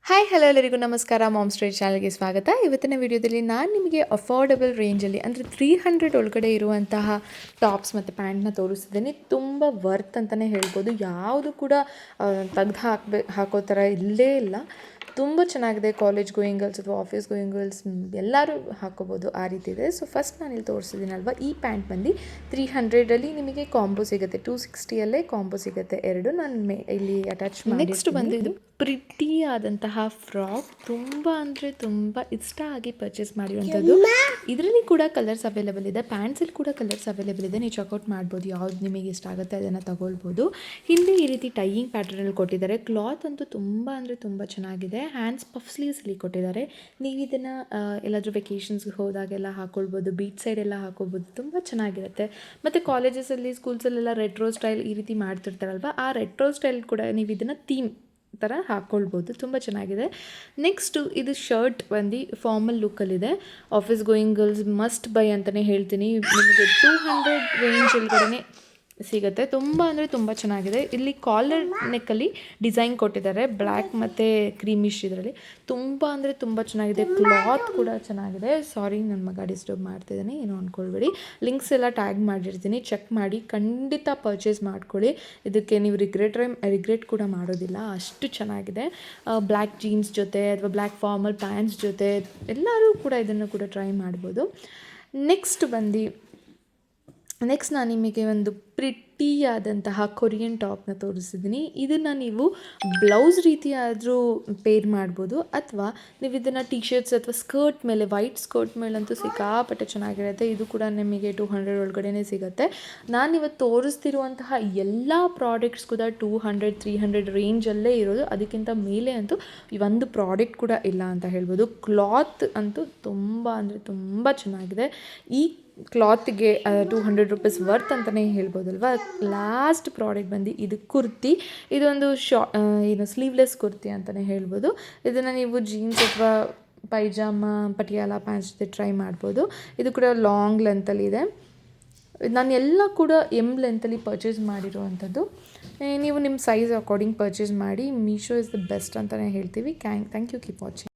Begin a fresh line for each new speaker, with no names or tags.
Hi hello ಎಲ್ಲರಿಗೂ ನಮಸ್ಕಾರ. Ma'am street ಚಾನಲ್ಗೆ ಸ್ವಾಗತ. ಇವತ್ತಿನ ವಿಡಿಯೋದಲ್ಲಿ ನಾನು ನಿಮಗೆ ಅಫೋರ್ಡಬಲ್ ರೇಂಜಲ್ಲಿ ಅಂದರೆ 300 ಒಳಗಡೆ ಇರುವಂತಹ ಟಾಪ್ಸ್ ಮತ್ತು ಪ್ಯಾಂಟ್ನ ತೋರಿಸ್ತಿದ್ದೀನಿ. ತುಂಬ ವರ್ತ್ ಅಂತಲೇ ಹೇಳ್ಬೋದು. ಯಾವುದು ಕೂಡ ತೆಗ್ದು ಹಾಕೋ ಥರ ಇಲ್ಲೇ ಇಲ್ಲ. ತುಂಬ ಚೆನ್ನಾಗಿದೆ. ಕಾಲೇಜ್ ಗೋಯಿಂಗ್ ಗರ್ಲ್ಸ್ ಅಥವಾ ಆಫೀಸ್ ಗೋಯಿಂಗ್ ಗರ್ಲ್ಸ್ ಎಲ್ಲರೂ ಹಾಕೋಬೋದು, ಆ ರೀತಿ ಇದೆ. ಸೊ ಫಸ್ಟ್ ನಾನು ಇಲ್ಲಿ ತೋರಿಸಿದ್ದೀನಲ್ವ, ಈ ಪ್ಯಾಂಟ್ ಬಂದು 300ಅಲ್ಲಿ ನಿಮಗೆ ಕಾಂಬೋ ಸಿಗುತ್ತೆ. 260ಯಲ್ಲೇ ಕಾಂಬೋ ಸಿಗುತ್ತೆ ಎರಡು. ನಾನು ಇಲ್ಲಿ ಅಟ್ಯಾಚ್ ಮಾಡಿ. ನೆಕ್ಸ್ಟ್ ಬಂದು ಇದು ಪ್ರಿಟಿ ಆದಂತಹ ಫ್ರಾಕ್, ತುಂಬ ಅಂದರೆ ತುಂಬ ಇಷ್ಟ ಆಗಿ ಪರ್ಚೇಸ್ ಮಾಡಿರುವಂಥದ್ದು. ಇದರಲ್ಲಿ ಕೂಡ ಕಲರ್ಸ್ ಅವೈಲೇಬಲ್ ಇದೆ, ಪ್ಯಾಂಟ್ಸಲ್ಲಿ ಕೂಡ ಕಲರ್ಸ್ ಅವೈಲೇಬಲ್ ಇದೆ. ನೀವು ಚೆಕ್ಔಟ್ ಮಾಡ್ಬೋದು, ಯಾವ್ದು ನಿಮಗೆ ಇಷ್ಟ ಆಗುತ್ತೆ ಅದನ್ನು ತಗೊಳ್ಬೋದು. ಹಿಂದೆ ಈ ರೀತಿ ಟೈಯಿಂಗ್ ಪ್ಯಾಟರ್ನಲ್ಲಿ ಕೊಟ್ಟಿದ್ದಾರೆ. ಕ್ಲಾತ್ ಅಂತೂ ತುಂಬ ಅಂದರೆ ತುಂಬ ಚೆನ್ನಾಗಿದೆ. ಹ್ಯಾಂಡ್ಸ್ ಪಫ್ ಸ್ಲೀವ್ಸಲ್ಲಿ ಕೊಟ್ಟಿದ್ದಾರೆ. ನೀವು ಇದನ್ನು ಎಲ್ಲಾದರೂ ವೆಕೇಷನ್ಸ್ಗೆ ಹೋದಾಗೆಲ್ಲ ಹಾಕ್ಕೊಳ್ಬೋದು, ಬೀಚ್ ಸೈಡ್ ಎಲ್ಲ ಹಾಕ್ಕೊಳ್ಬೋದು. ತುಂಬ ಚೆನ್ನಾಗಿರುತ್ತೆ. ಮತ್ತು ಕಾಲೇಜಸಲ್ಲಿ ಸ್ಕೂಲ್ಸಲ್ಲೆಲ್ಲ ರೆಟ್ರೋ ಸ್ಟೈಲ್ ಈ ರೀತಿ ಮಾಡ್ತಿರ್ತಾರಲ್ವ, ಆ ರೆಟ್ರೋ ಸ್ಟೈಲ್ ಕೂಡ ನೀವು ಇದನ್ನು ಥೀಮ್ ಥರ ಹಾಕ್ಕೊಳ್ಬೋದು. ತುಂಬ ಚೆನ್ನಾಗಿದೆ. ನೆಕ್ಸ್ಟು ಇದು ಶರ್ಟ್ ಬಂದು ಫಾರ್ಮಲ್ ಲುಕ್ಕಲ್ಲಿದೆ. Office going girls must buy ಅಂತಲೇ ಹೇಳ್ತೀನಿ. ನಿಮಗೆ 200 ರೇಂಜ್ ಒಳಗಡೆ ಸಿಗುತ್ತೆ. ತುಂಬ ಅಂದರೆ ತುಂಬ ಚೆನ್ನಾಗಿದೆ. ಇಲ್ಲಿ ಕಾಲರ್ ನೆಕ್ಕಲ್ಲಿ ಡಿಸೈನ್ ಕೊಟ್ಟಿದ್ದಾರೆ, ಬ್ಲ್ಯಾಕ್ ಮತ್ತು ಕ್ರೀಮಿಶ್ ಇದರಲ್ಲಿ. ತುಂಬ ಅಂದರೆ ತುಂಬ ಚೆನ್ನಾಗಿದೆ. ಕ್ಲಾತ್ ಕೂಡ ಚೆನ್ನಾಗಿದೆ. ಸಾರಿ, ನನ್ನ ಮಗ ಡಿಸ್ಟರ್ಬ್ ಮಾಡ್ತಿದ್ದೀನಿ, ಏನೋ ಅಂದ್ಕೊಳ್ಬೇಡಿ. ಲಿಂಕ್ಸ್ ಎಲ್ಲ ಟ್ಯಾಗ್ ಮಾಡಿರ್ತೀನಿ, ಚೆಕ್ ಮಾಡಿ ಖಂಡಿತ ಪರ್ಚೇಸ್ ಮಾಡ್ಕೊಳ್ಳಿ. ಇದಕ್ಕೆ ನೀವು ರಿಗ್ರೆಟ್ ಕೂಡ ಮಾಡೋದಿಲ್ಲ, ಅಷ್ಟು ಚೆನ್ನಾಗಿದೆ. ಬ್ಲ್ಯಾಕ್ ಜೀನ್ಸ್ ಜೊತೆ ಅಥವಾ ಬ್ಲ್ಯಾಕ್ ಫಾರ್ಮಲ್ ಪ್ಯಾಂಟ್ಸ್ ಜೊತೆ ಎಲ್ಲರೂ ಕೂಡ ಇದನ್ನು ಕೂಡ ಟ್ರೈ ಮಾಡ್ಬೋದು. ನೆಕ್ಸ್ಟ್ ನಾನು ನಿಮಗೆ ಒಂದು ಪ್ರಿಟ್ಟಿಯಾದಂತಹ ಕೊರಿಯನ್ ಟಾಪ್ನ ತೋರಿಸಿದ್ದೀನಿ. ಇದನ್ನು ನೀವು ಬ್ಲೌಸ್ ರೀತಿ ಆದರೂ ಪೇರ್ ಮಾಡ್ಬೋದು, ಅಥವಾ ನೀವು ಇದನ್ನು ಟಿ ಶರ್ಟ್ಸ್ ಅಥವಾ ಸ್ಕರ್ಟ್ ಮೇಲೆ, ವೈಟ್ ಸ್ಕರ್ಟ್ ಮೇಲಂತೂ ಸಿಕ್ಕಾಪಟ್ಟೆ ಚೆನ್ನಾಗಿರುತ್ತೆ. ಇದು ಕೂಡ ನಿಮಗೆ 200 ಒಳಗಡೆ ಸಿಗುತ್ತೆ. ನಾನಿವತ್ತು ತೋರಿಸ್ತಿರುವಂತಹ ಎಲ್ಲ ಪ್ರಾಡಕ್ಟ್ಸ್ ಕೂಡ 200, 300 ರೇಂಜಲ್ಲೇ ಇರೋದು. ಅದಕ್ಕಿಂತ ಮೇಲೆ ಅಂತೂ ಒಂದು ಪ್ರಾಡಕ್ಟ್ ಕೂಡ ಇಲ್ಲ ಅಂತ ಹೇಳ್ಬೋದು. ಕ್ಲಾತ್ ಅಂತೂ ತುಂಬ ಅಂದರೆ ತುಂಬ ಚೆನ್ನಾಗಿದೆ. ಈ ಕ್ಲಾತ್ಗೆ 200 ರುಪೀಸ್ ವರ್ತ್ ಅಂತಲೇ ಹೇಳ್ಬೋದಲ್ವ. ಲಾಸ್ಟ್ ಪ್ರಾಡಕ್ಟ್ ಬಂದು ಇದು ಕುರ್ತಿ. ಇದೊಂದು ಸ್ಲೀವ್ಲೆಸ್ ಕುರ್ತಿ ಅಂತಲೇ ಹೇಳ್ಬೋದು. ಇದನ್ನು ನೀವು ಜೀನ್ಸ್ ಅಥವಾ ಪೈಜಾಮ, ಪಟಿಯಾಲ ಪ್ಯಾಂಟ್ಸ್ ಜೊತೆ ಟ್ರೈ ಮಾಡ್ಬೋದು. ಇದು ಕೂಡ ಲಾಂಗ್ ಲೆಂತಲ್ಲಿದೆ. ನಾನು ಎಲ್ಲ ಕೂಡ ಲೆಂತಲ್ಲಿ ಪರ್ಚೇಸ್ ಮಾಡಿರುವಂಥದ್ದು. ನೀವು ನಿಮ್ಮ ಸೈಜ್ ಅಕಾರ್ಡಿಂಗ್ ಪರ್ಚೇಸ್ ಮಾಡಿ. ಮೀಶೋ ಇಸ್ ದ ಬೆಸ್ಟ್ ಅಂತಲೇ ಹೇಳ್ತೀವಿ. Thank you. Keep watching.